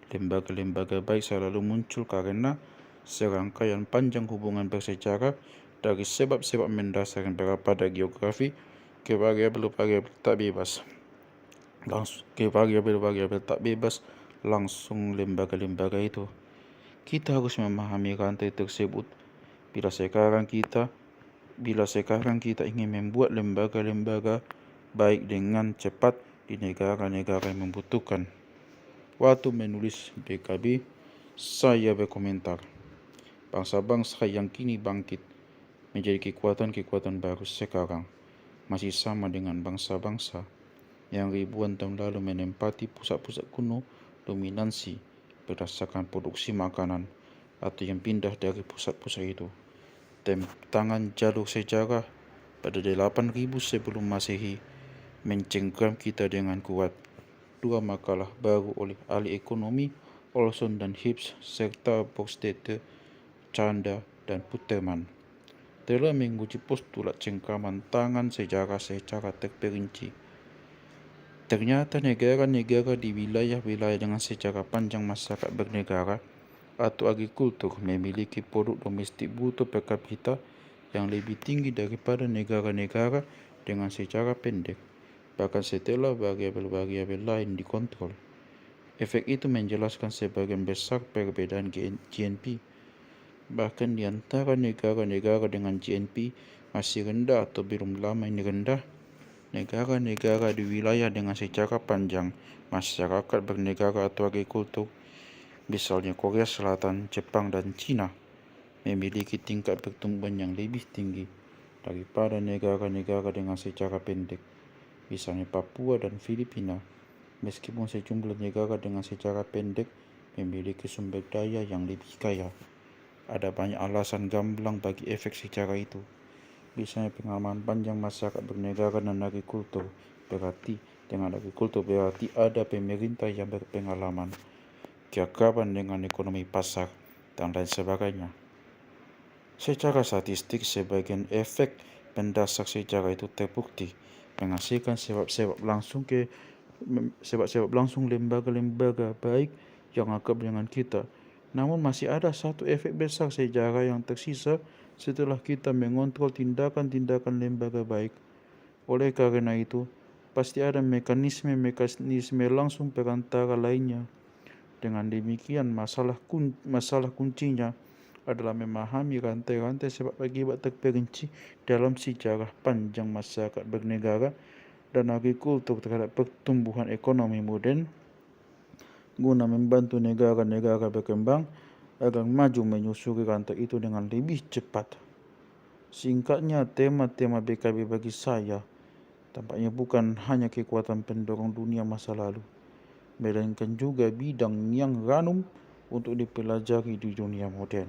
lembaga-lembaga baik selalu muncul karena serangkaian panjang hubungan bersejarah dari sebab-sebab mendasar yang pada geografi ke variabel-variabel tak bebas langsung lembaga-lembaga itu. Kita harus memahami rantai tersebut bila sekarang kita ingin membuat lembaga-lembaga baik dengan cepat di negara-negara yang membutuhkan. Waktu menulis BKB, saya berkomentar, bangsa-bangsa yang kini bangkit menjadi kekuatan-kekuatan baru sekarang masih sama dengan bangsa-bangsa yang ribuan tahun lalu menempati pusat-pusat kuno dominansi berdasarkan produksi makanan atau yang pindah dari pusat-pusat itu. Tangan jalur sejarah pada 8.000 sebelum Masehi mencengkram kita dengan kuat. Dua makalah baru oleh ahli ekonomi Olson dan Hibbs serta Borgstede, Chanda, dan Puterman telah menguji postulat cengkraman tangan sejarah secara terperinci. Ternyata negara-negara di wilayah-wilayah dengan sejarah panjang masyarakat bernegara atau agrikultur memiliki produk domestik bruto per kapita yang lebih tinggi daripada negara-negara dengan sejarah pendek, bahkan setelah variabel-variabel lain dikontrol. Efek itu menjelaskan sebagian besar perbedaan GNP. Bahkan di antara negara-negara dengan GNP masih rendah atau belum lama ini rendah, negara-negara di wilayah dengan sejarah panjang masyarakat bernegara atau agrikultur, misalnya Korea Selatan, Jepang, dan Cina, memiliki tingkat pertumbuhan yang lebih tinggi daripada negara-negara dengan sejarah pendek, misalnya Papua dan Filipina. Meskipun sejumlah negara dengan sejarah pendek memiliki sumber daya yang lebih kaya, ada banyak alasan gamblang bagi efek sejarah itu. Misalnya pengalaman panjang masyarakat bernegara dan agrikultur berarti ada pemerintah yang berpengalaman, keakraban dengan ekonomi pasar, dan lain sebagainya. Secara statistik, sebagian efek pendasar sejarah itu terbukti menghasilkan sebab-sebab langsung lembaga-lembaga baik yang akrab dengan kita. Namun masih ada satu efek besar sejarah yang tersisa setelah kita mengontrol tindakan-tindakan lembaga baik. Oleh karena itu, pasti ada mekanisme langsung perantara lainnya. Dengan demikian, masalah kuncinya adalah memahami rantai-rantai sebab akibat terperinci dalam sejarah panjang masyarakat bernegara dan agrikultur terhadap pertumbuhan ekonomi modern guna membantu negara-negara berkembang agar maju menyusuri rantai itu dengan lebih cepat. Singkatnya, tema-tema BKB bagi saya tampaknya bukan hanya kekuatan pendorong dunia masa lalu, melainkan juga bidang yang ranum untuk dipelajari di dunia moden.